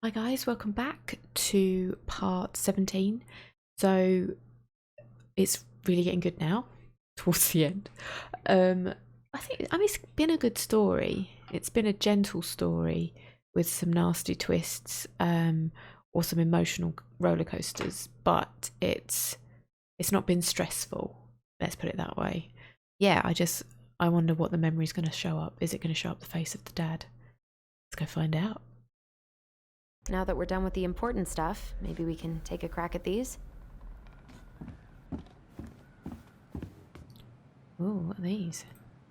Hi guys, welcome back to part 17. So it's really getting good now, towards the end. It's been a good story. It's been a gentle story with some nasty twists, or some emotional roller coasters, but it's not been stressful. Let's put it that way. Yeah, I wonder what the memory's going to show up. Is it going to show up the face of the dad? Let's go find out. Now that we're done with the important stuff, maybe we can take a crack at these? Ooh, what are these?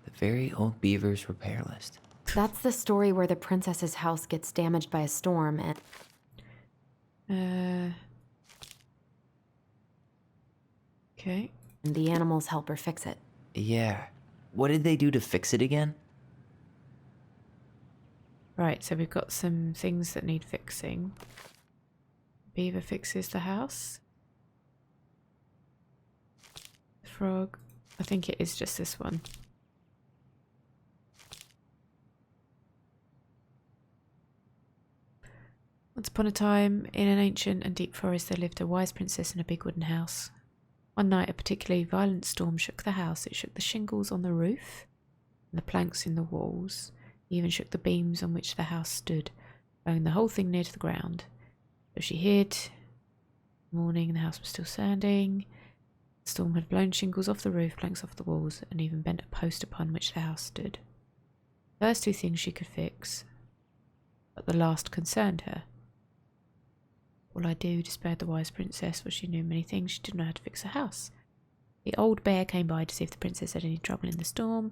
The very old beaver's repair list. That's the story where the princess's house gets damaged by a storm Okay. and the animals help her fix it. Yeah. What did they do to fix it again? Right, so we've got some things that need fixing. Beaver fixes the house. Frog. I think it is just this one. Once upon a time, in an ancient and deep forest, there lived a wise princess in a big wooden house. One night, a particularly violent storm shook the house. It shook the shingles on the roof and the planks in the walls. It even shook the beams on which the house stood, blowing the whole thing near to the ground. So she hid. Morning, the house was still standing. The storm had blown shingles off the roof, planks off the walls, and even bent a post upon which the house stood. The first two things she could fix, but the last concerned her. All I do, despaired the wise princess, for she knew many things. She didn't know how to fix a house. The old bear came by to see if the princess had any trouble in the storm.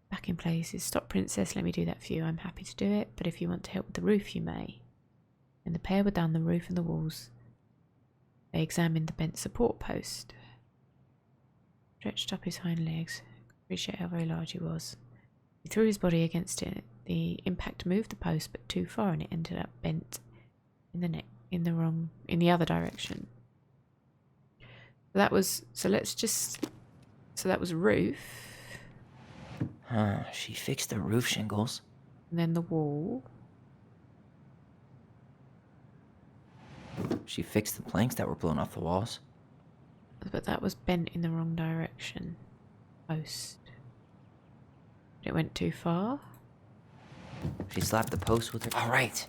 Back in place is, "Stop, princess, let me do that for you. I'm happy to do it, but if you want to help with the roof, you may." When the pair were done the roof and the walls, they examined the bent support post. Stretched up his hind legs. Appreciate how very large he was. He threw his body against it. The impact moved the post, but too far, and it ended up bent in the other direction. That was roof. She fixed the roof shingles. And then the wall. She fixed the planks that were blown off the walls. But that was bent in the wrong direction. Post. It went too far. She slapped the post with her. All right.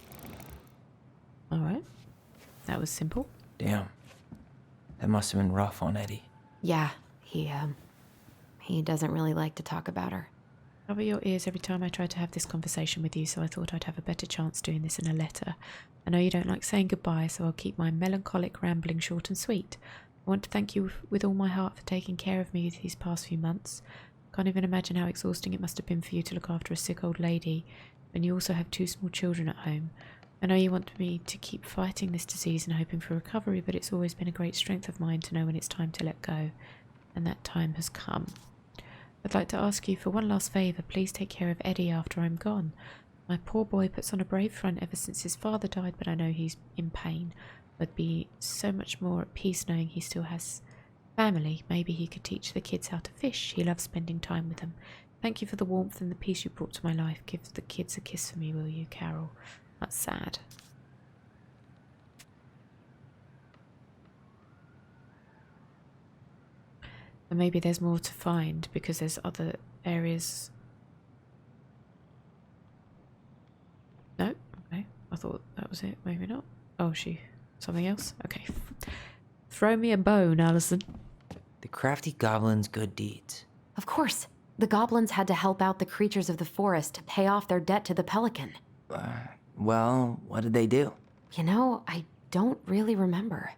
Alright. That was simple. Damn. That must have been rough on Eddie. Yeah, he doesn't really like to talk about her. Cover your ears every time I try to have this conversation with you, so I thought I'd have a better chance doing this in a letter. I know you don't like saying goodbye, so I'll keep my melancholic rambling short and sweet. I want to thank you with all my heart for taking care of me these past few months. Can't even imagine how exhausting it must have been for you to look after a sick old lady, and you also have 2 small children at home. I know you want me to keep fighting this disease and hoping for recovery, but it's always been a great strength of mine to know when it's time to let go, and that time has come. I'd like to ask you for one last favour. Please take care of Eddie after I'm gone. My poor boy puts on a brave front ever since his father died, but I know he's in pain. I'd be so much more at peace knowing he still has family. Maybe he could teach the kids how to fish. He loves spending time with them. Thank you for the warmth and the peace you brought to my life. Give the kids a kiss for me, will you, Carol? That's sad. And maybe there's more to find because there's other areas. No? Okay. I thought that was it. Maybe not. Oh, something else? Okay. Throw me a bone, Alyson. The crafty goblin's good deeds. Of course, the goblins had to help out the creatures of the forest to pay off their debt to the pelican. Well, what did they do? You know, I don't really remember.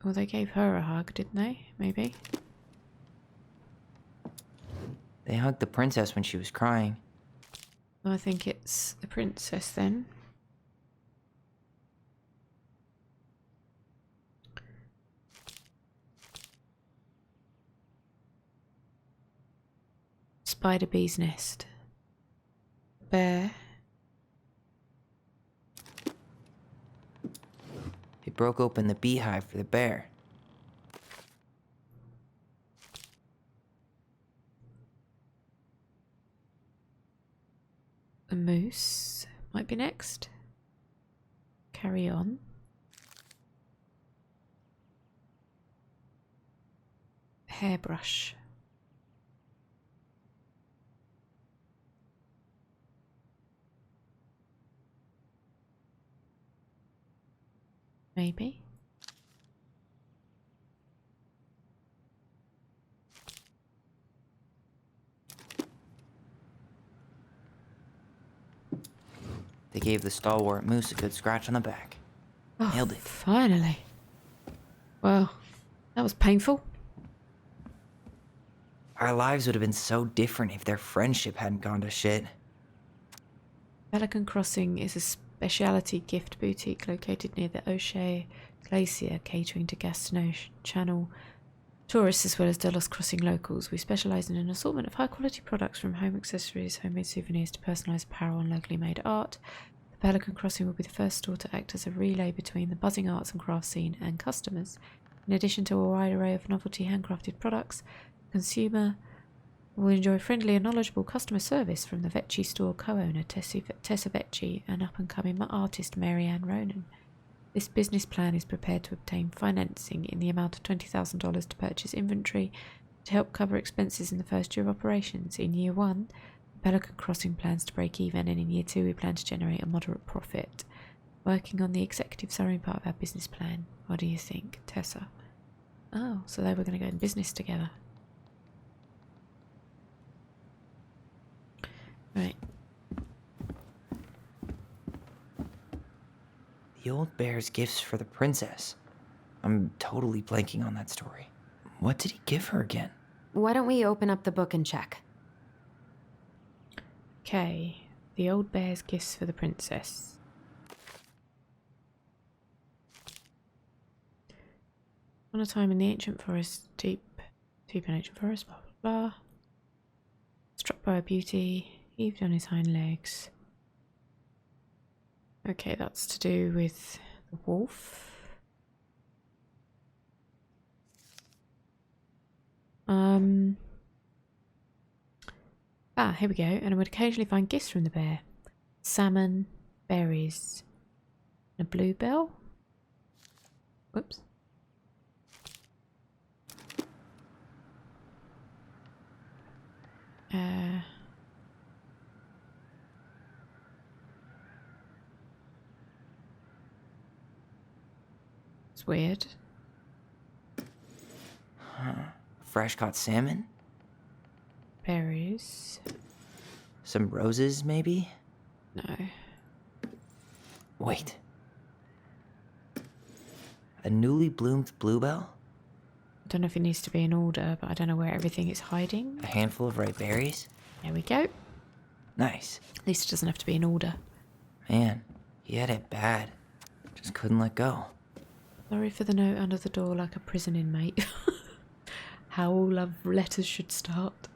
Well, they gave her a hug, didn't they? Maybe. They hugged the princess when she was crying. Well, I think it's the princess then. Spider bee's nest. Bear. They broke open the beehive for the bear. Moose might be next. Carry on. Hairbrush. Maybe. They gave the stalwart moose a good scratch on the back. Oh, Nailed it. finally. Well, that was painful. Our lives would have been so different if their friendship hadn't gone to shit. Pelican Crossing is a specialty gift boutique located near the O'Shea Glacier, catering to Gastineau Channel tourists as well as Delos Crossing locals. We specialise in an assortment of high-quality products from home accessories, homemade souvenirs to personalised apparel and locally made art. The Pelican Crossing will be the first store to act as a relay between the buzzing arts and crafts scene and customers. In addition to a wide array of novelty handcrafted products, the consumer will enjoy friendly and knowledgeable customer service from the Vecchi store co-owner Tessa Vecchi and up-and-coming artist Marianne Ronan. This business plan is prepared to obtain financing in the amount of $20,000 to purchase inventory to help cover expenses in the first year of operations. In year 1, Pelican Crossing plans to break even, and in year 2 we plan to generate a moderate profit. Working on the executive summary part of our business plan. What do you think, Tessa? Oh, so they were going to go in business together. Right. The old bear's gifts for the princess. I'm totally blanking on that story. What did he give her again? Why don't we open up the book and check? Okay. The old bear's gifts for the princess. On a time in the ancient forest, deep in ancient forest, blah blah blah. Struck by her beauty, heaved on his hind legs. Okay, that's to do with the wolf. Here we go. And I would occasionally find gifts from the bear. Salmon, berries, and a bluebell. Whoops. It's weird. Fresh caught salmon? Berries. Some roses, maybe? No. Wait. A newly bloomed bluebell? I don't know if it needs to be in order, but I don't know where everything is hiding. A handful of ripe berries? There we go. Nice. At least it doesn't have to be in order. Man, he had it bad. Just couldn't let go. Sorry for the note under the door like a prison inmate. How all love letters should start.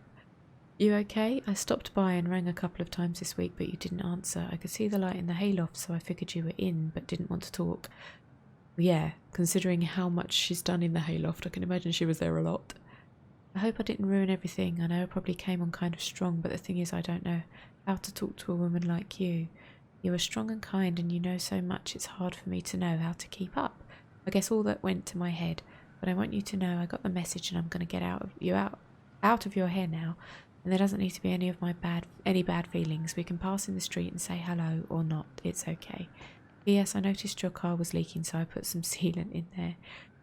You okay? I stopped by and rang a couple of times this week, but you didn't answer. I could see the light in the hayloft, so I figured you were in, but didn't want to talk. Well, yeah, considering how much she's done in the hayloft, I can imagine she was there a lot. I hope I didn't ruin everything. I know I probably came on kind of strong, but the thing is I don't know how to talk to a woman like you. You are strong and kind, and you know so much it's hard for me to know how to keep up. I guess all that went to my head, but I want you to know I got the message and I'm going to get out of your hair now, and there doesn't need to be any bad feelings. We can pass in the street and say hello or not. It's okay. Yes, I noticed your car was leaking, so I put some sealant in there.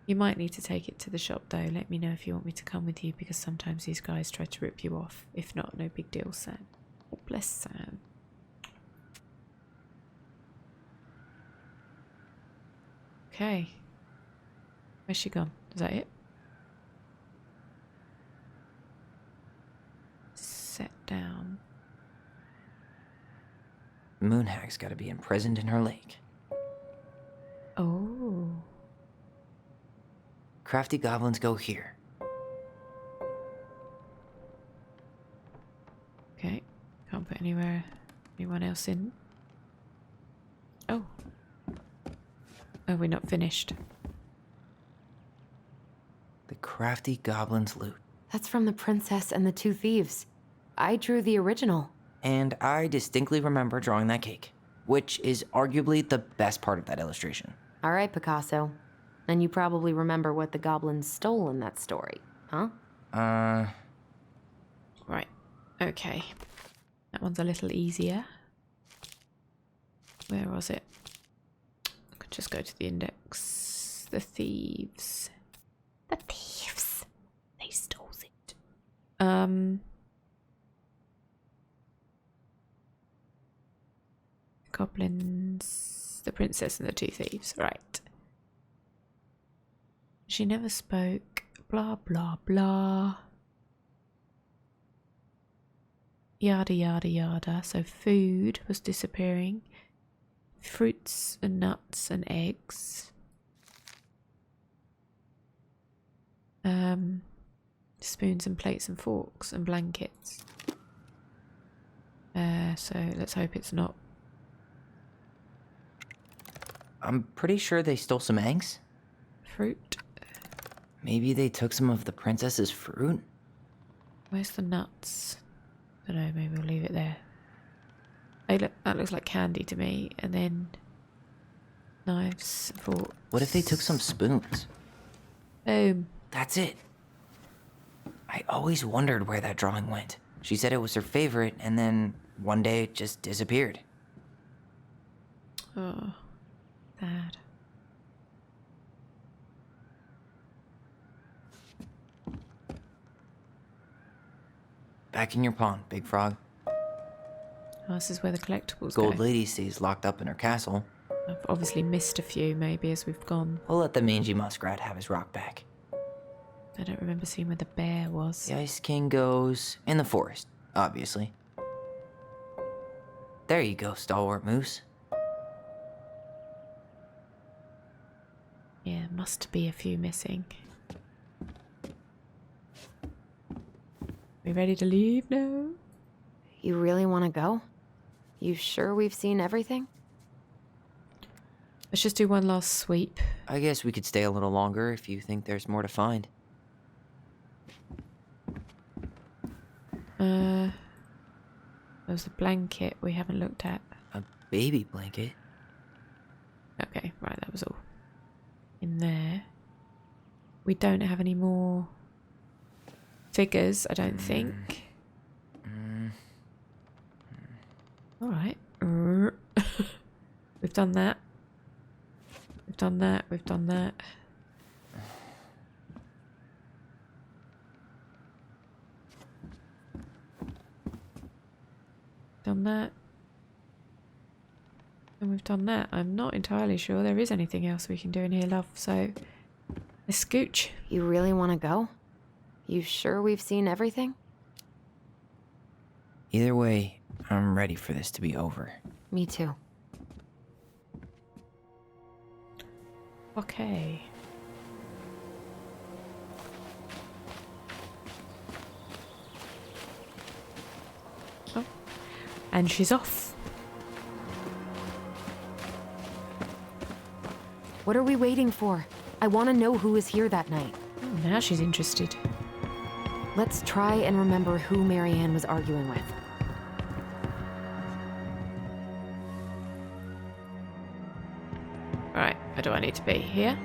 You might need to take it to the shop though. Let me know if you want me to come with you, because sometimes these guys try to rip you off. If not, no big deal, Sam. Oh, bless Sam. Okay. Where's she gone? Is that it? Set down. Moonhag's gotta be imprisoned in her lake. Oh. Crafty goblins go here. Okay. Can't put anyone else in. Oh. Oh, we're not finished. The crafty goblin's loot. That's from The Princess and the Two Thieves. I drew the original. And I distinctly remember drawing that cake, which is arguably the best part of that illustration. All right, Picasso. And you probably remember what the goblins stole in that story, huh? Right. Okay. That one's a little easier. Where was it? I could just go to the index. The thieves. The thieves. They stole it. Goblins. The princess and the two thieves. Right. She never spoke. Blah, blah, blah. Yada, yada, yada. So food was disappearing. Fruits and nuts and eggs. Spoons and plates and forks and blankets. So let's hope it's not. I'm pretty sure they stole some eggs. Fruit. Maybe they took some of the princess's fruit? Where's the nuts? I don't know, maybe we'll leave it there. Hey, look, that looks like candy to me. And then knives, forks. What if they took some spoons? Boom. That's it. I always wondered where that drawing went. She said it was her favorite, and then one day it just disappeared. Oh, sad. Back in your pond, Big Frog. Oh, this is where the collectibles Gold go. Lady stays locked up in her castle. I've obviously missed a few, maybe, as we've gone. We'll let the mangy muskrat have his rock back. I don't remember seeing where the bear was. The Ice King goes in the forest, obviously. There you go, stalwart moose. Yeah, must be a few missing. We ready to leave now? You really want to go? You sure we've seen everything? Let's just do one last sweep. I guess we could stay a little longer if you think there's more to find. There's a blanket we haven't looked at. A baby blanket? Okay, right, that was all. In there. We don't have any more figures, I don't think. Alright. We've done that. We've done that. We've done that. Done that. And we've done that. I'm not entirely sure there is anything else we can do in here, love, so let's scooch. You really want to go? You sure we've seen everything? Either way, I'm ready for this to be over. Me too. Okay. Oh. And she's off. What are we waiting for? I want to know who was here that night. Oh, now she's interested. Let's try and remember who Marianne was arguing with. Right, where do I need to be? Here?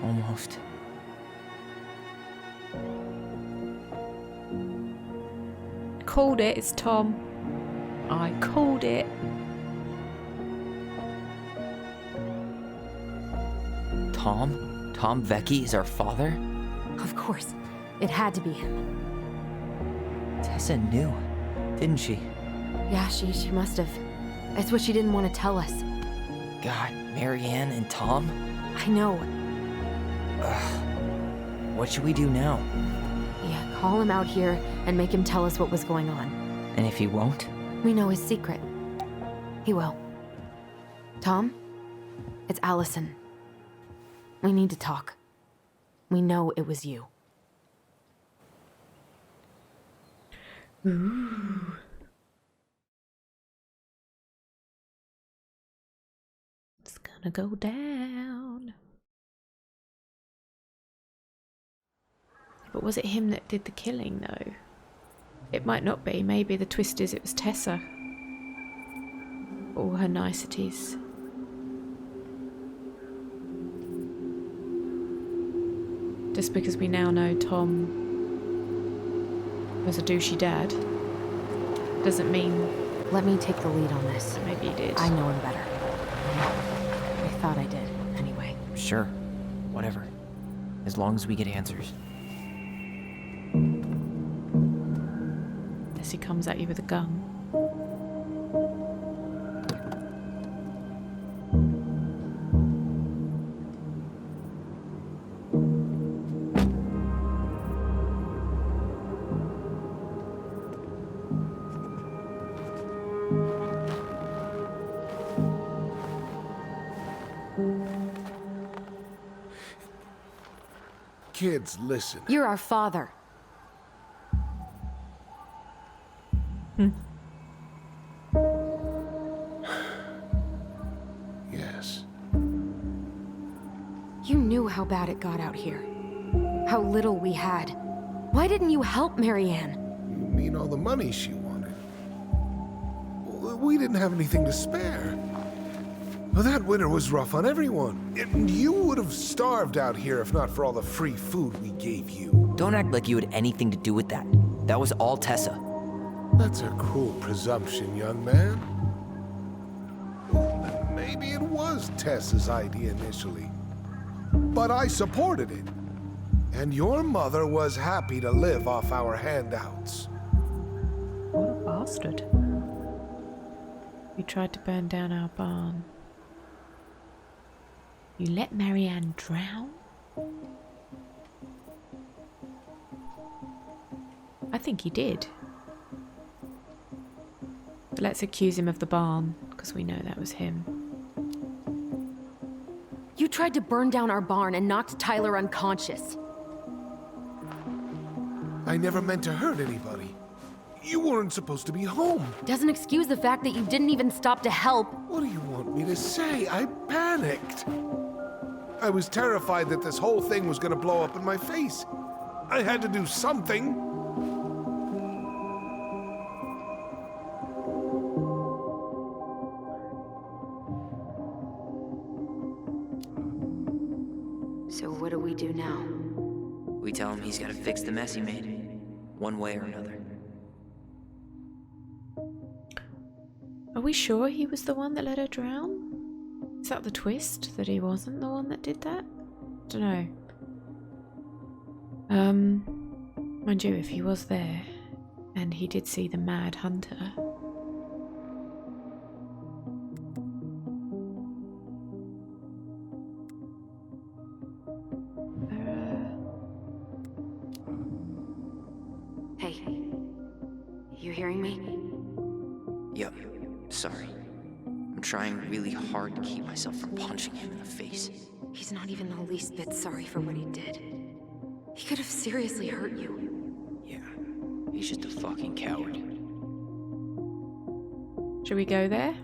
Almost. Called it, it's Tom. I called it. Tom? Tom Vecchi is our father? Of course. It had to be him. Tessa knew, didn't she? Yeah, she must have. It's what she didn't want to tell us. God, Marianne and Tom? I know. What should we do now? Yeah, call him out here and make him tell us what was going on. And if he won't? We know his secret. He will. Tom? It's Alyson. We need to talk. We know it was you. Ooh. It's gonna go down. But was it him that did the killing, though? It might not be. Maybe the twist is it was Tessa. All her niceties. Just because we now know Tom was a douchey dad doesn't mean... Let me take the lead on this. Maybe he did. I know him better. I thought I did, anyway. Sure. Whatever. As long as we get answers. Unless he comes at you with a gun. Kids, listen. You're our father. Yes. You knew how bad it got out here. How little we had. Why didn't you help Marianne? You mean all the money she wanted? Well, we didn't have anything to spare. Well, that winter was rough on everyone. And you would have starved out here if not for all the free food we gave you. Don't act like you had anything to do with that. That was all Tessa. That's a cruel presumption, young man. Maybe it was Tessa's idea initially. But I supported it. And your mother was happy to live off our handouts. What a bastard. You tried to burn down our barn. You let Marianne drown? I think he did. But let's accuse him of the barn, because we know that was him. You tried to burn down our barn and knocked Tyler unconscious. I never meant to hurt anybody. You weren't supposed to be home. Doesn't excuse the fact that you didn't even stop to help. What do you want me to say? I panicked. I was terrified that this whole thing was gonna blow up in my face. I had to do something. So what do we do now? We tell him he's gotta fix the mess he made. One way or another. Are we sure he was the one that let her drown? Is that the twist? That he wasn't the one that did that? Dunno. Mind you, if he was there, and he did see the mad hunter... Hey, you hearing me? Yep. Sorry. I'm trying really hard to keep myself from punching him in the face. He's not even the least bit sorry for what he did. He could have seriously hurt you. Yeah. He's just a fucking coward. Should we go there?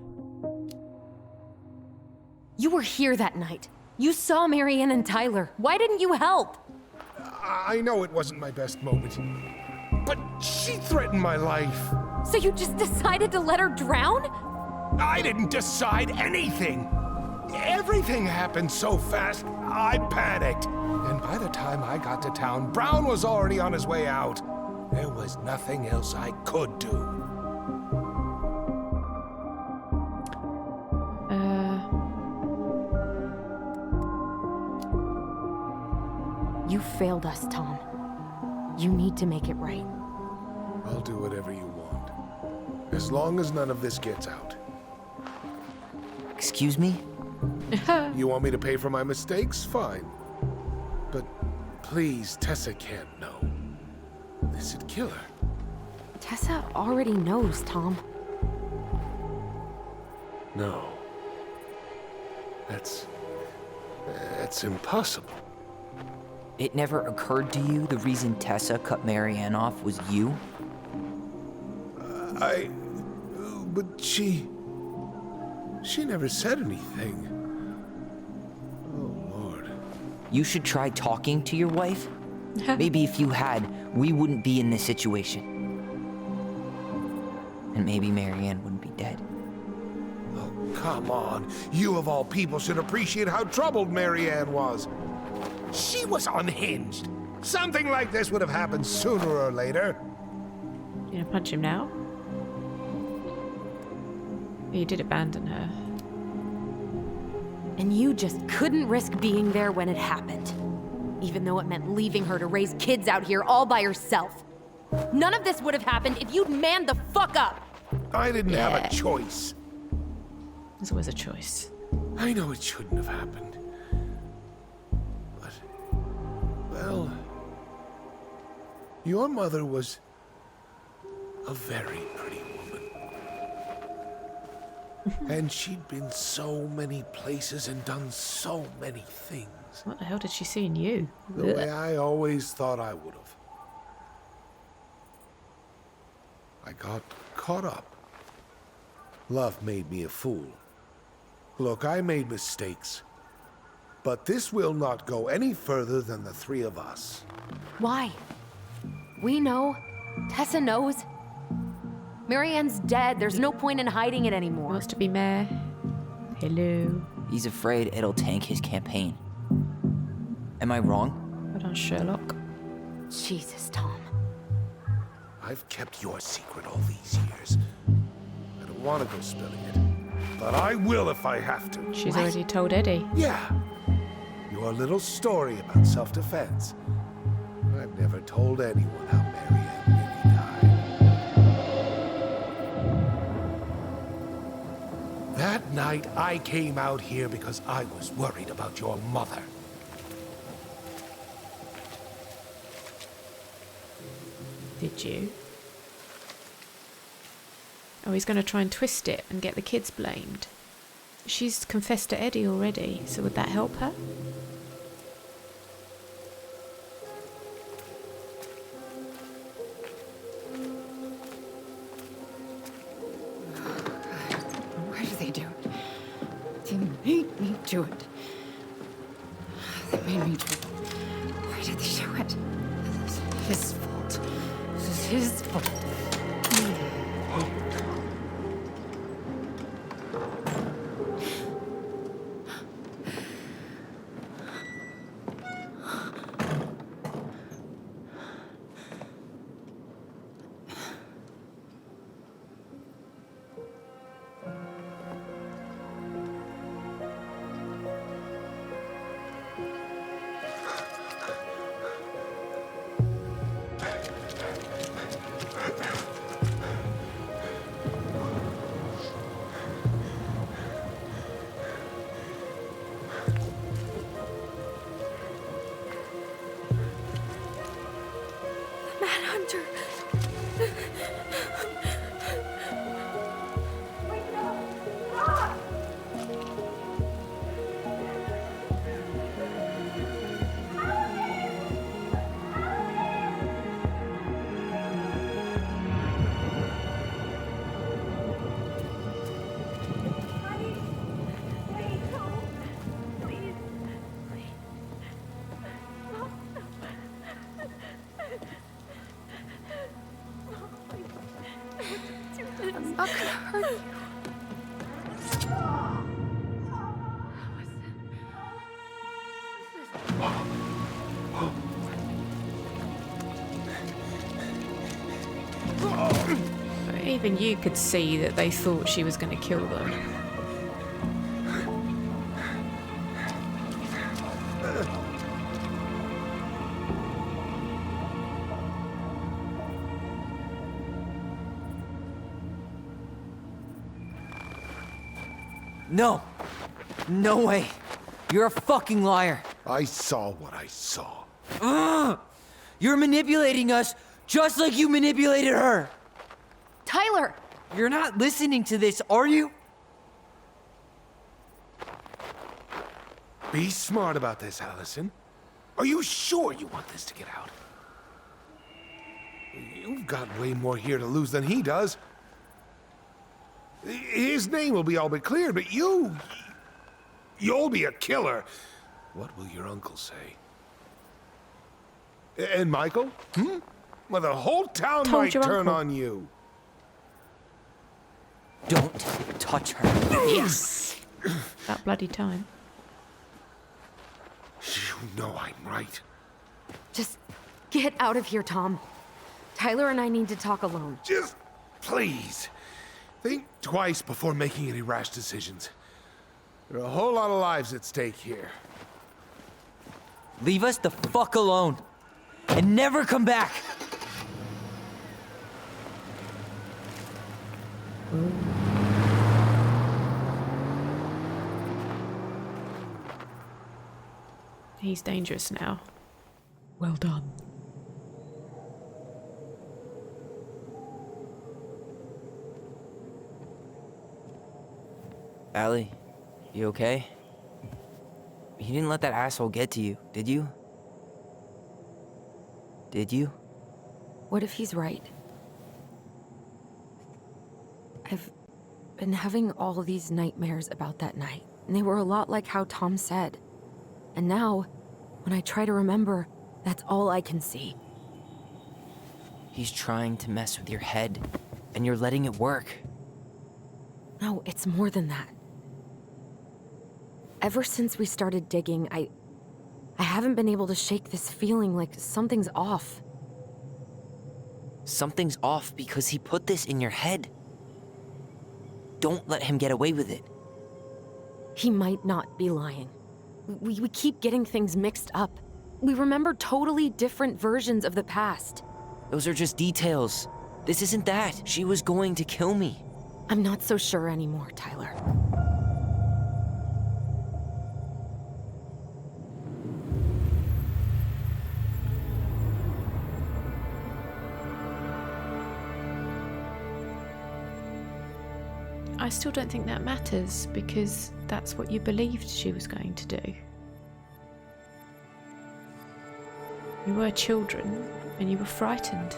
You were here that night. You saw Marianne and Tyler. Why didn't you help? I know it wasn't my best moment, but she threatened my life. So you just decided to let her drown? I didn't decide anything. Everything happened so fast, I panicked. And by the time I got to town, Brown was already on his way out. There was nothing else I could do. You failed us, Tom. You need to make it right. I'll do whatever you want. As long as none of this gets out. Excuse me? You want me to pay for my mistakes? Fine. But please, Tessa can't know. This'd kill her. Tessa already knows, Tom. No. That's impossible. It never occurred to you the reason Tessa cut Marianne off was you? But she never said anything. Oh, Lord. You should try talking to your wife. Maybe if you had, we wouldn't be in this situation. And maybe Marianne wouldn't be dead. Oh, come on. You of all people should appreciate how troubled Marianne was. She was unhinged. Something like this would have happened sooner or later. You gonna punch him now? You did abandon her. And you just couldn't risk being there when it happened. Even though it meant leaving her to raise kids out here all by herself. None of this would have happened if you'd manned the fuck up! I didn't have a choice. There's always a choice. I know it shouldn't have happened. But, well, your mother was a very pretty woman. And she'd been so many places and done so many things. What the hell did she see in you? The way I always thought I would have. I got caught up. Love made me a fool. Look, I made mistakes. But this will not go any further than the three of us. Why? We know. Tessa knows. Marianne's dead. There's no point in hiding it anymore. Wants to be mayor. Hello. He's afraid it'll tank his campaign. Am I wrong? Well done, Sherlock. Jesus, Tom. I've kept your secret all these years. I don't want to go spilling it. But I will if I have to. She's already told Eddie. Yeah. Your little story about self-defense. I've never told anyone how Marianne really died. That night, I came out here because I was worried about your mother. Did you? Oh, he's going to try and twist it and get the kids blamed. She's confessed to Eddie already, so would that help her? Why do they do it? They made me do it. They made me do it. Why did they do it? This is his fault. This is his fault. Manhunter! I'm not gonna hurt you. Even you could see that they thought she was going to kill them. No! No way! You're a fucking liar! I saw what I saw. Ugh! You're manipulating us just like you manipulated her! Tyler! You're not listening to this, are you? Be smart about this, Alyson. Are you sure you want this to get out? You've got way more here to lose than he does. His name will be all but cleared, but you'll be a killer. What will your uncle say? And Michael? Well, the whole town Told might your turn uncle. on you. Don't touch her. Yes. That bloody time. You know I'm right. Just get out of here, Tom. Tyler and I need to talk alone. Just, please, think twice before making any rash decisions. There are a whole lot of lives at stake here. Leave us the fuck alone. And never come back. He's dangerous now. Well done. Allie, you okay? You didn't let that asshole get to you, did you? Did you? What if he's right? I've been having all these nightmares about that night, and they were a lot like how Tom said. And now, when I try to remember, that's all I can see. He's trying to mess with your head, and you're letting it work. No, it's more than that. Ever since we started digging, I haven't been able to shake this feeling like something's off. Something's off because he put this in your head. Don't let him get away with it. He might not be lying. We keep getting things mixed up. We remember totally different versions of the past. Those are just details. This isn't that. She was going to kill me. I'm not so sure anymore, Tyler. I still don't think that matters, because that's what you believed she was going to do. You were children, and you were frightened.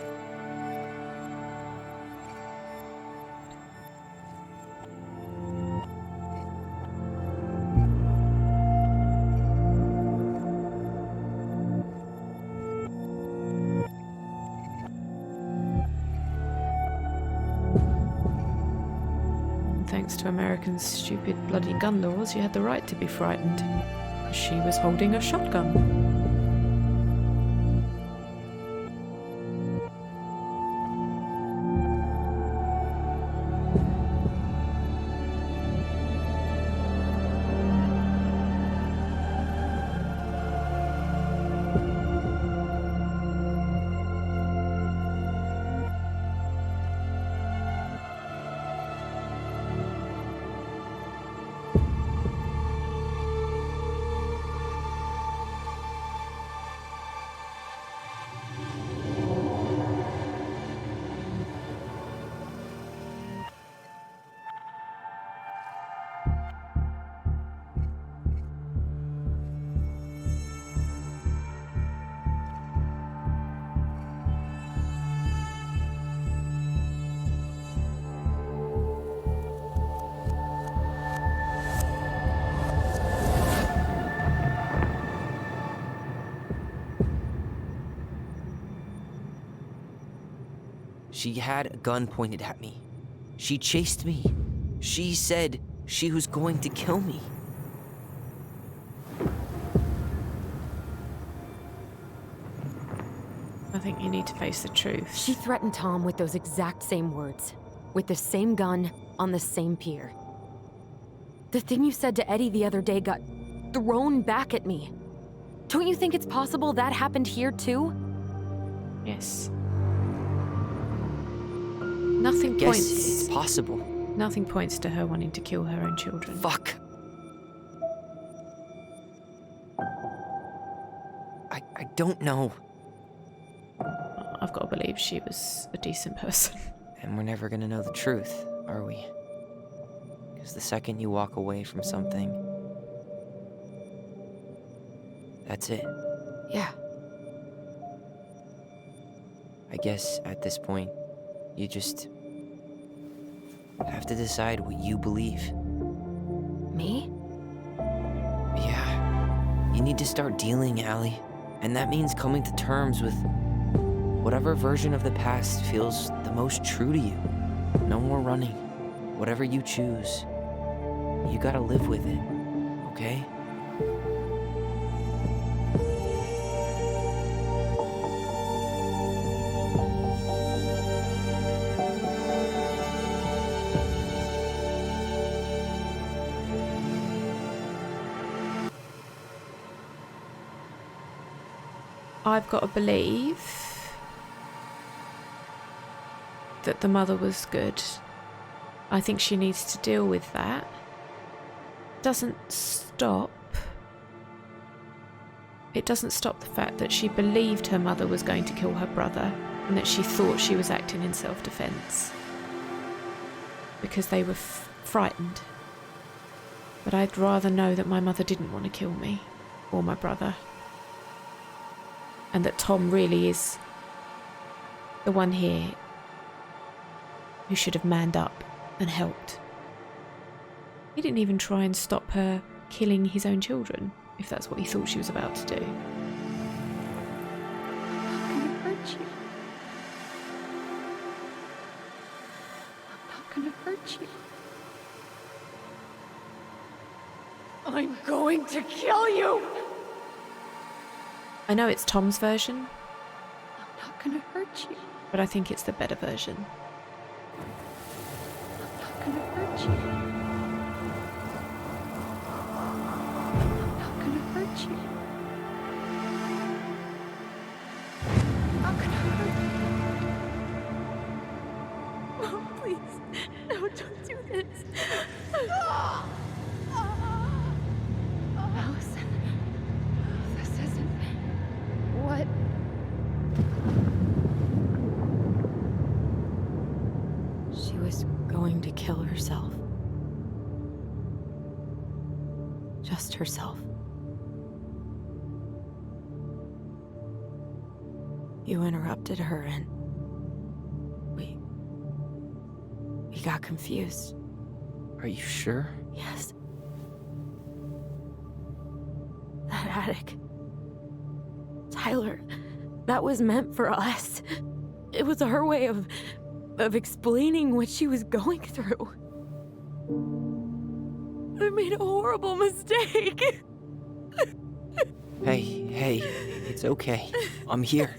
Thanks to Americans' stupid bloody gun laws, you had the right to be frightened. Because she was holding a shotgun. She had a gun pointed at me. She chased me. She said she was going to kill me. I think you need to face the truth. She threatened Tom with those exact same words. With the same gun, on the same pier. The thing you said to Eddie the other day got thrown back at me. Don't you think it's possible that happened here too? Yes. Nothing Yes, points. it's possible. Nothing points to her wanting to kill her own children. Fuck. I don't know. I've got to believe she was a decent person. And we're never gonna know the truth, are we? Because the second you walk away from something, that's it. Yeah. I guess at this point, you just have to decide what you believe. Me? Yeah. You need to start dealing, Allie. And that means coming to terms with whatever version of the past feels the most true to you. No more running. Whatever you choose, you gotta live with it, okay? I've got to believe that the mother was good. I think she needs to deal with that. Doesn't stop. It doesn't stop the fact that she believed her mother was going to kill her brother and that she thought she was acting in self-defense because they were frightened. But I'd rather know that my mother didn't want to kill me or my brother, and that Tom really is the one here who should have manned up and helped. He didn't even try and stop her killing his own children, if that's what he thought she was about to do. I'm not gonna hurt you. I'm not gonna hurt you. I'm going to kill you! I know it's Tom's version, I'm not gonna hurt you. but I think it's the better version. I'm not gonna hurt you. I'm not gonna hurt you. I'm not gonna hurt you. Oh, please. No, don't do this. Alyson, this isn't what... She was going to kill herself. Just herself. You interrupted her and we got confused. Are you sure? Yes. That attic. Tyler, that was meant for us. It was her way of explaining what she was going through. I made a horrible mistake. Hey, it's okay. I'm here.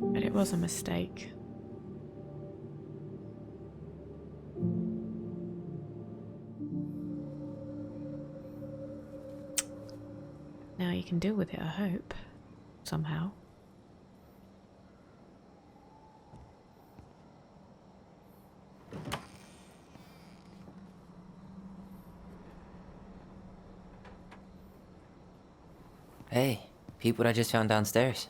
But it was a mistake. Now you can deal with it, I hope. Somehow. Hey, peep what I just found downstairs.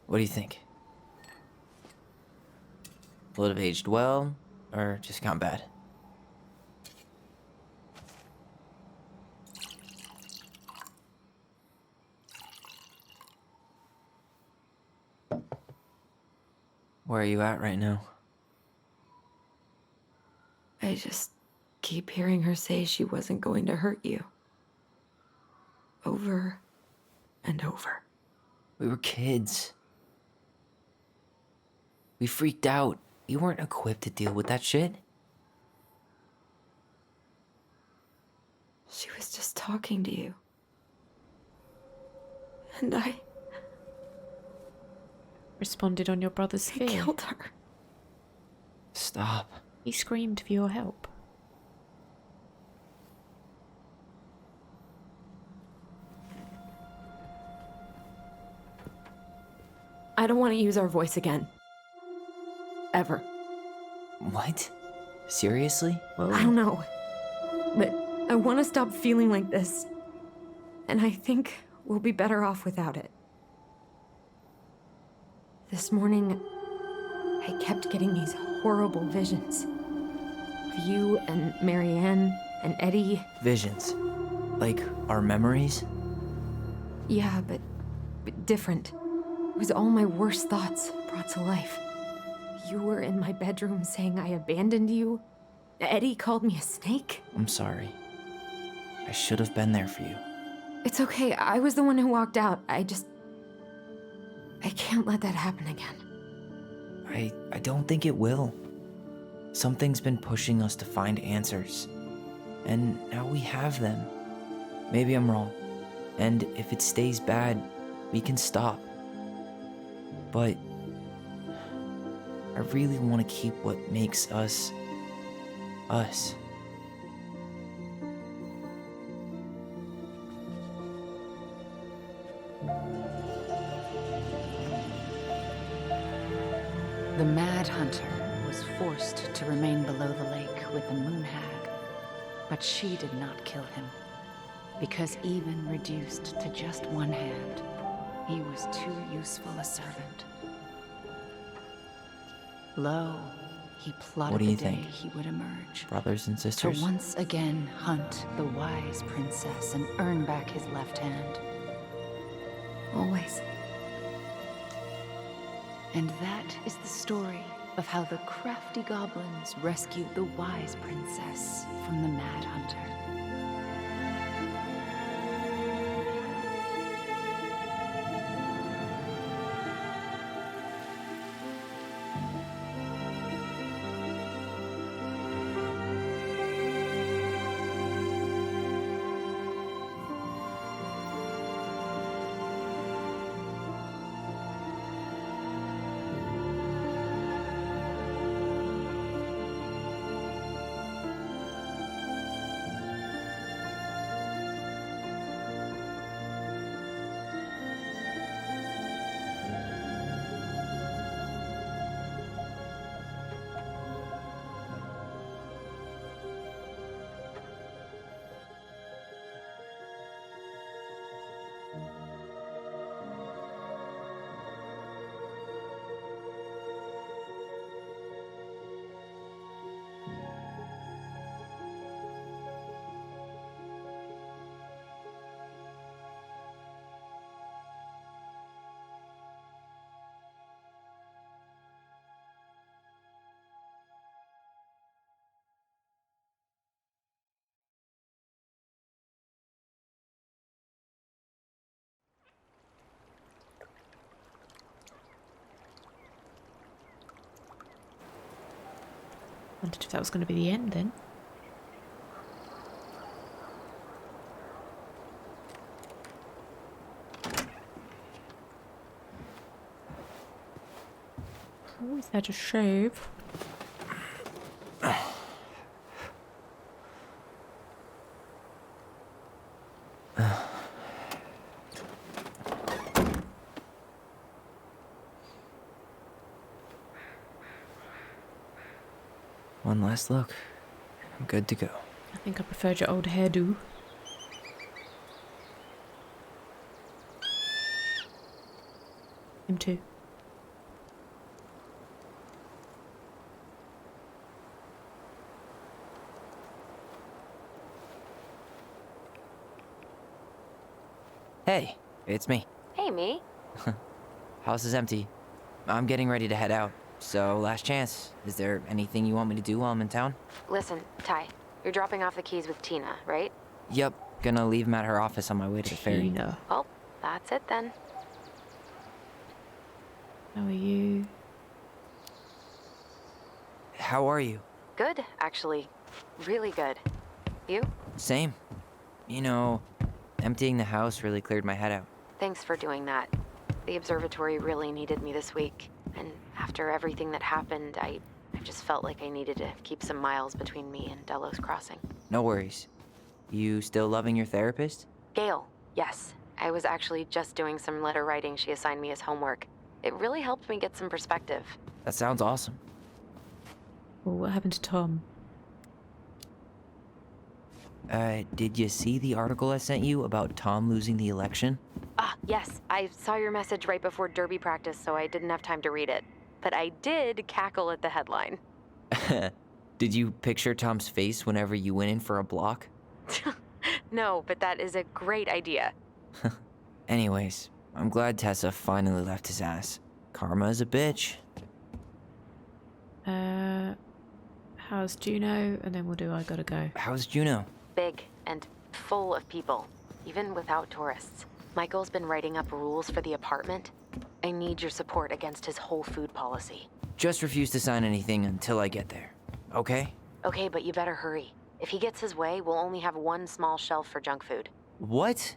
What do you think? Will it have aged well, or just gone bad? Where are you at right now? I just keep hearing her say she wasn't going to hurt you. Over and over. We were kids. We freaked out. You weren't equipped to deal with that shit. She was just talking to you. And I Responded on your brother's fear. killed her. Stop. He screamed for your help. I don't want to use our voice again. Ever. What? Seriously? I don't know. But I want to stop feeling like this. And I think we'll be better off without it. This morning, I kept getting these horrible visions of you and Marianne and Eddie... Visions. Like our memories? Yeah, but different. It was all my worst thoughts brought to life. You were in my bedroom saying I abandoned you. Eddie called me a snake. I'm sorry. I should have been there for you. It's okay, I was the one who walked out. I can't let that happen again. I don't think it will. Something's been pushing us to find answers. And now we have them. Maybe I'm wrong. And if it stays bad, we can stop. But I really want to keep what makes us, us. The Mad Hunter was forced to remain below the lake with the Moon Hag, but she did not kill him, because even reduced to just one hand, he was too useful a servant. Lo, he plotted What do you the day think? he would emerge, Brothers and to sisters? once again hunt the wise princess and earn back his left hand. Always. And that is the story of how the crafty goblins rescued the wise princess from the Mad Hunter. Wondered if that was going to be the end then. Always had a shave. One last look. I'm good to go. I think I preferred your old hairdo. Him too. Hey, it's me. Hey, me. House is empty. I'm getting ready to head out. So, last chance. Is there anything you want me to do while I'm in town? Listen, Ty, you're dropping off the keys with Tina, right? Yep. Gonna leave them at her office on my way to the ferry. Tina. Well, that's it then. How are you? How are you? Good, actually. Really good. You? Same. You know, emptying the house really cleared my head out. Thanks for doing that. The observatory really needed me this week. And after everything that happened, I just felt like I needed to keep some miles between me and Delos Crossing. No worries. You still loving your therapist? Gail, yes. I was actually just doing some letter writing she assigned me as homework. It really helped me get some perspective. That sounds awesome. Well, what happened to Tom? Did you see the article I sent you about Tom losing the election? Ah, yes. I saw your message right before derby practice, so I didn't have time to read it. But I did cackle at the headline. Did you picture Tom's face whenever you went in for a block? No, but that is a great idea. Anyways, I'm glad Tessa finally left his ass. Karma is a bitch. How's Juno? And then we'll do I Gotta Go. How's Juno? Big and full of people, even without tourists. Michael's been writing up rules for the apartment. I need your support against his whole food policy. Just refuse to sign anything until I get there. Okay? Okay, but you better hurry. If he gets his way, we'll only have one small shelf for junk food. What?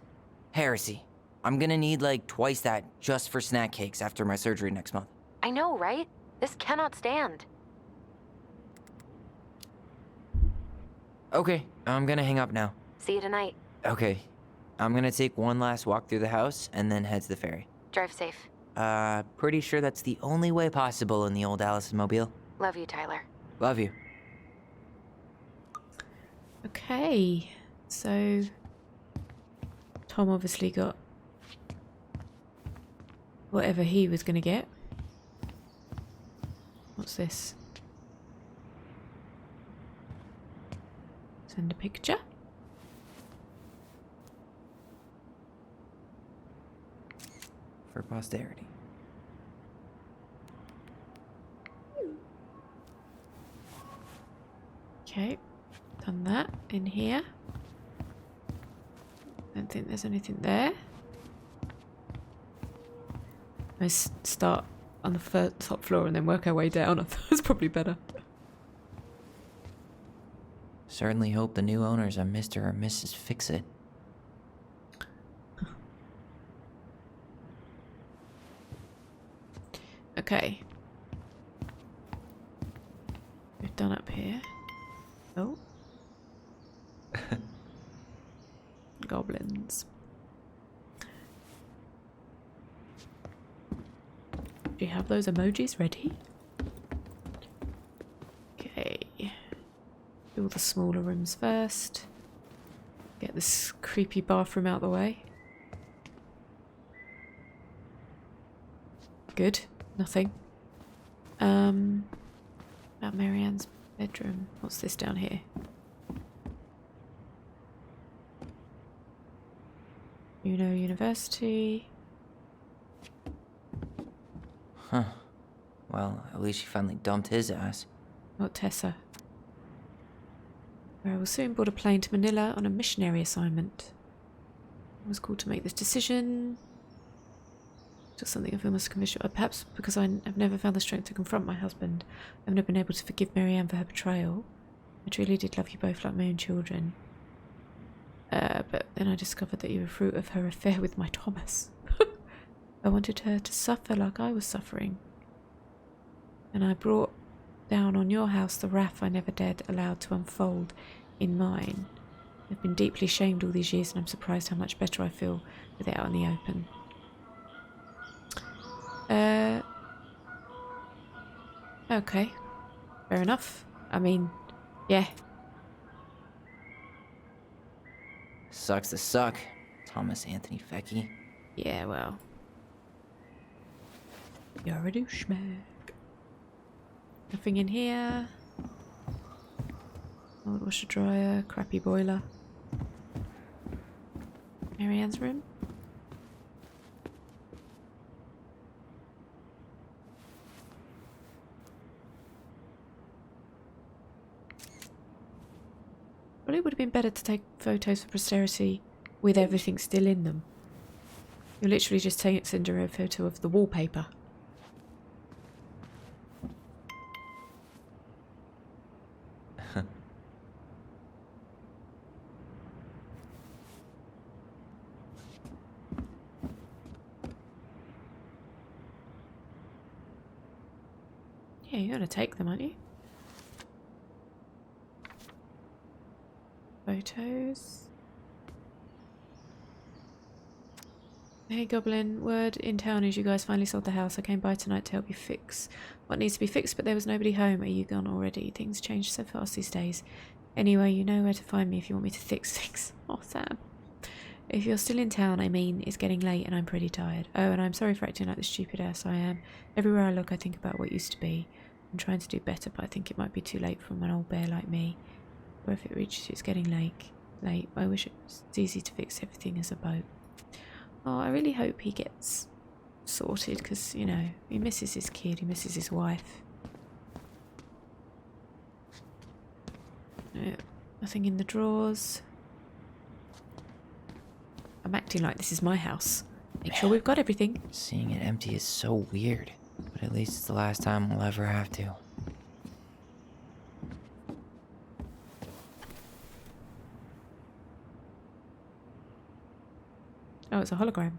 Heresy. I'm gonna need like twice that just for snack cakes after my surgery next month. I know, right? This cannot stand. Okay, I'm gonna hang up now. See you tonight. Okay. I'm gonna take one last walk through the house and then head to the ferry. Drive safe. Pretty sure that's the only way possible in the old Alyson mobile. Love you, Tyler. Love you. Okay, so Tom obviously got whatever he was gonna get. What's this? Send a picture. For posterity. Okay, done that in here. Don't think there's anything there. Let's start on the top floor and then work our way down. I thought it was probably better. Certainly hope the new owners are Mr. or Mrs. Fix-It. Okay. We've done up here. Oh. Goblins. Do you have those emojis ready? Okay. Do all the smaller rooms first. Get this creepy bathroom out the way. Good. Nothing. About Marianne's bedroom. What's this down here? University. Huh. Well, at least she finally dumped his ass. Not Tessa. Where I will soon board a plane to Manila on a missionary assignment. I was called to make this decision. Just something I feel must convince you. Perhaps because I have never found the strength to confront my husband. I've never been able to forgive Marianne for her betrayal. I truly did love you both like my own children. But then I discovered that you were fruit of her affair with my Thomas. I wanted her to suffer like I was suffering. And I brought down on your house the wrath I never dared allow to unfold in mine. I've been deeply shamed all these years and I'm surprised how much better I feel with it out in the open. Okay. Fair enough. I mean, yeah. Sucks to suck, Thomas Anthony Fecky. Yeah, well. You're a douchebag. Nothing in here. Old washer dryer, crappy boiler. Marianne's room. Probably would have been better to take photos for posterity with everything still in them. You're literally just sending a photo of the wallpaper. Yeah, you're gonna take them, aren't you? Photos. Hey Goblin, word in town is you guys finally sold the house. I came by tonight to help you fix what needs to be fixed, but there was nobody home. Are you gone already? Things change so fast these days. Anyway, you know where to find me if you want me to fix things. Oh, Sam. If you're still in town, I mean, it's getting late and I'm pretty tired. Oh, and I'm sorry for acting like the stupid ass I am. Everywhere I look, I think about what used to be. I'm trying to do better, but I think it might be too late for an old bear like me. Or if it reaches, it's getting late. I wish it was easy to fix everything as a boat. Oh, I really hope he gets sorted, because, you know, he misses his kid, he misses his wife. Nothing in the drawers. I'm acting like this is my house. Make sure we've got everything. Seeing it empty is so weird, but at least it's the last time we'll ever have to. Oh, it's a hologram.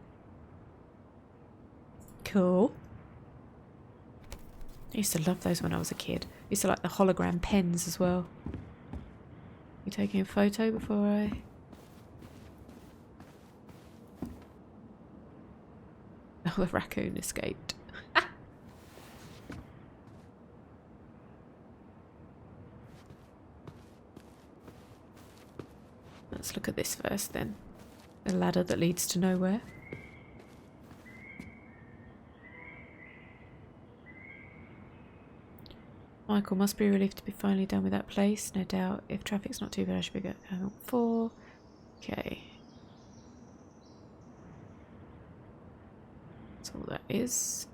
Cool. I used to love those when I was a kid. I used to like the hologram pens as well. You taking a photo before I... Oh, the raccoon escaped. Let's look at this first then. The ladder that leads to nowhere. Michael must be relieved to be finally done with that place. No doubt. If traffic's not too bad, I should be going at 4. Okay. That's all that is.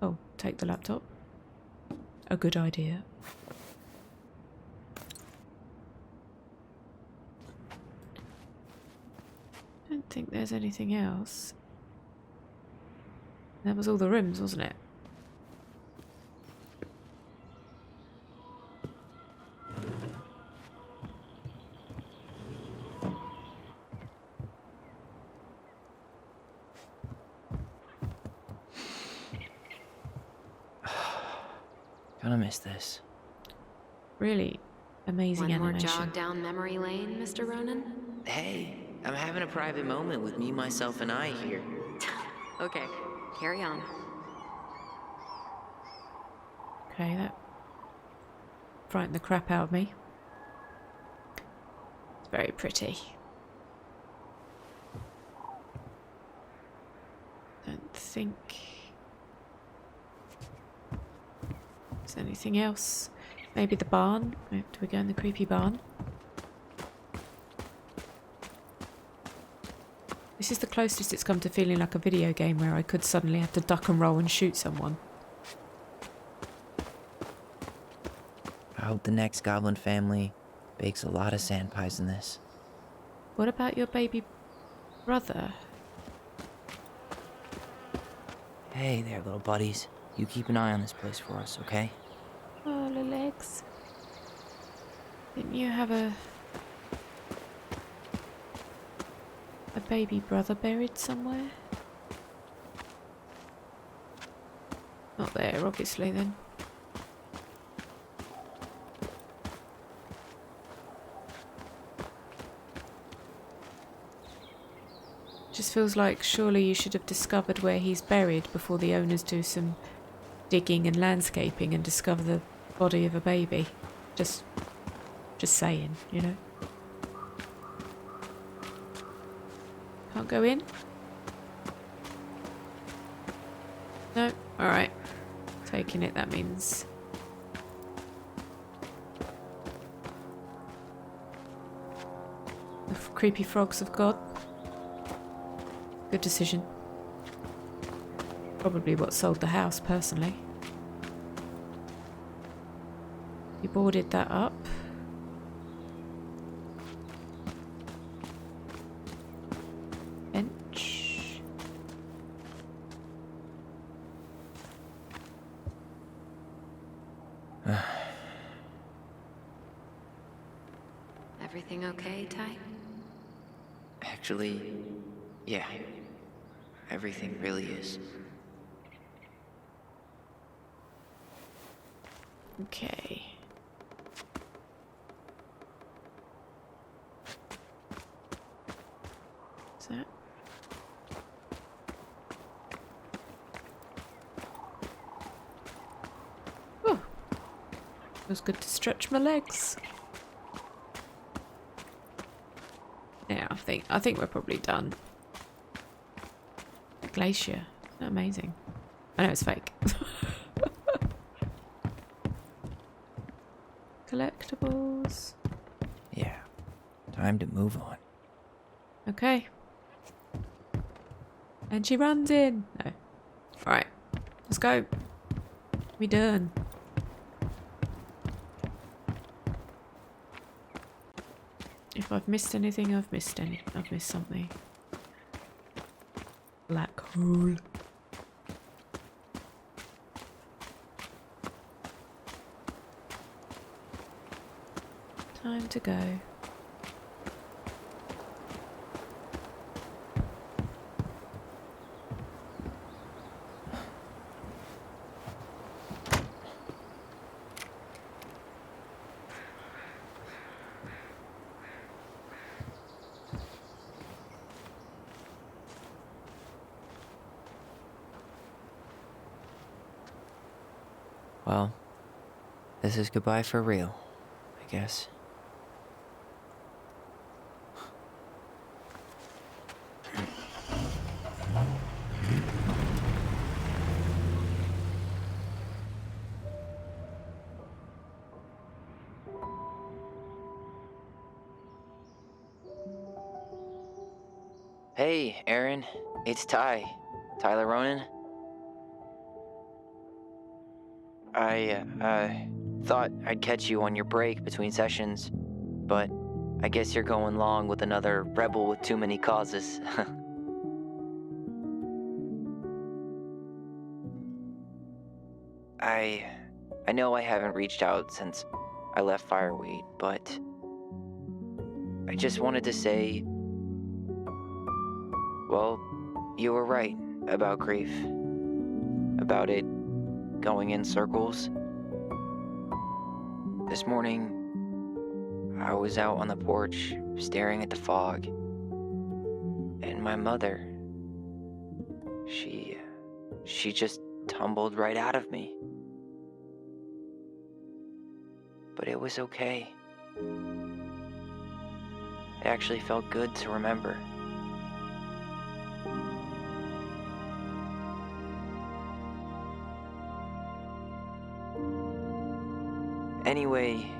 Oh, take the laptop. A good idea. I don't think there's anything else. That was all the rooms, wasn't it? Gonna miss this. Really amazing One more animation. jog down memory lane, Mr. Ronan? Hey, I'm having a private moment with me, myself, and I here. Okay, carry on. Okay, that frightened the crap out of me. It's very pretty. Don't think there's anything else. Maybe the barn. Do we go in the creepy barn? This is the closest it's come to feeling like a video game where I could suddenly have to duck and roll and shoot someone. I hope the next goblin family bakes a lot of sand pies in this. What about your baby brother? Hey there, little buddies. You keep an eye on this place for us, okay? Oh, the legs. Didn't you have a baby brother buried somewhere? Not there, obviously, then. Just feels like surely you should have discovered where he's buried before the owners do some digging and landscaping and discover the body of a baby. Just saying, you know. Can't go in? No? Alright. Taking it, that means... the creepy frogs of God. Good decision. Probably what sold the house, personally. You boarded that up. Bench. Everything okay, Ty? Actually, yeah. Everything really is. Okay. Is that? Oh, feels good to stretch my legs. Yeah, I think we're probably done. Glacier, isn't that amazing? I know it's fake. collectibles. Yeah, time to move on. Okay. And she runs in. No. Alright, let's go. We done. If I've missed anything, I've missed something. Black hole. Time to go. Well, this is goodbye for real, I guess. Hey, Aaron. It's Tyler Ronan. I thought I'd catch you on your break between sessions, but I guess you're going long with another rebel with too many causes. I know I haven't reached out since I left Fireweight, but I just wanted to say, well, you were right about grief, about it going in circles. This morning, I was out on the porch staring at the fog, and my mother, she just tumbled right out of me. But it was okay. It actually felt good to remember. Anyway,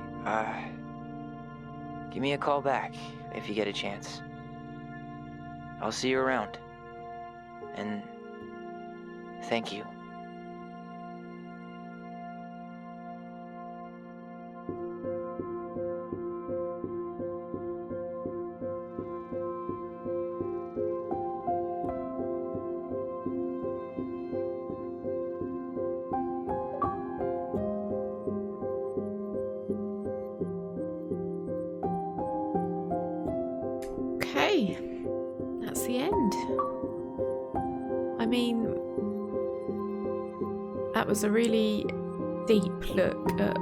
give me a call back if you get a chance. I'll see you around. And thank you. Okay, that's the end. I mean, that was a really deep look at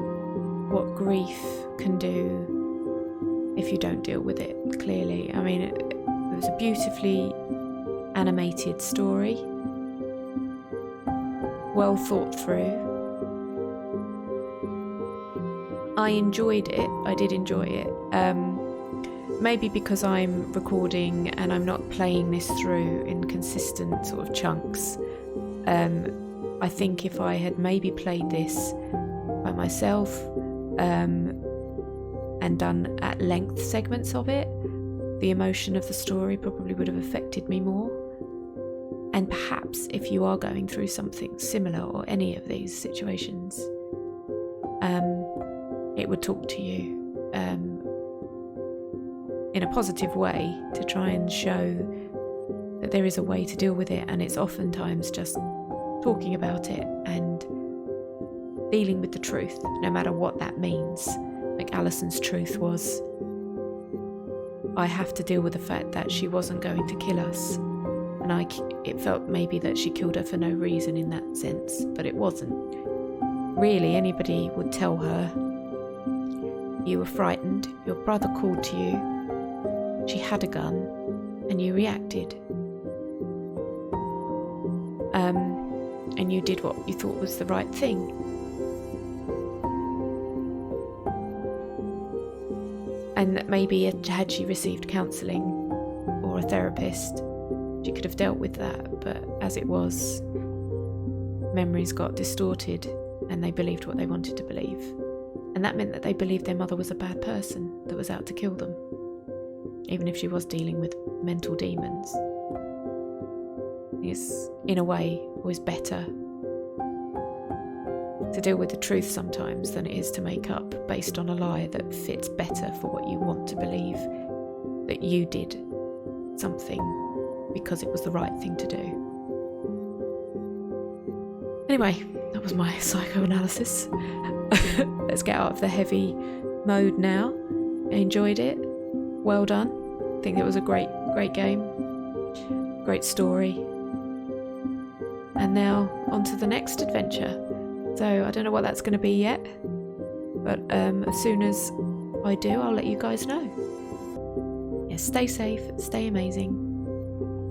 what grief can do if you don't deal with it, clearly. I mean, it was a beautifully animated story, well thought through. I enjoyed it. I did enjoy it. Maybe because I'm recording and I'm not playing this through in consistent sort of chunks. I think if I had maybe played this by myself and done at length segments of it, the emotion of the story probably would have affected me more. And perhaps if you are going through something similar or any of these situations, it would talk to you in a positive way to try and show that there is a way to deal with it, and it's oftentimes just talking about it and dealing with the truth, no matter what that means. Like Alyson's truth was, I have to deal with the fact that she wasn't going to kill us, and it felt maybe that she killed her for no reason in that sense, but it wasn't. Really, anybody would tell her, you were frightened, your brother called to you, she had a gun, and you reacted. And you did what you thought was the right thing. And that maybe had she received counselling or a therapist, she could have dealt with that, but as it was, memories got distorted and they believed what they wanted to believe. And that meant that they believed their mother was a bad person that was out to kill them, even if she was dealing with mental demons. It's, in a way, always better to deal with the truth sometimes than it is to make up based on a lie that fits better for what you want to believe, that you did something because it was the right thing to do. Anyway, that was my psychoanalysis. Let's get out of the heavy mode now. I enjoyed it. Well done. I think it was a great game. Great story. And now on to the next adventure. So I don't know what that's going to be yet, but as soon as I do, I'll let you guys know. Yeah, stay safe, stay amazing,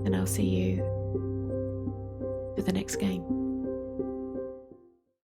and I'll see you for the next game.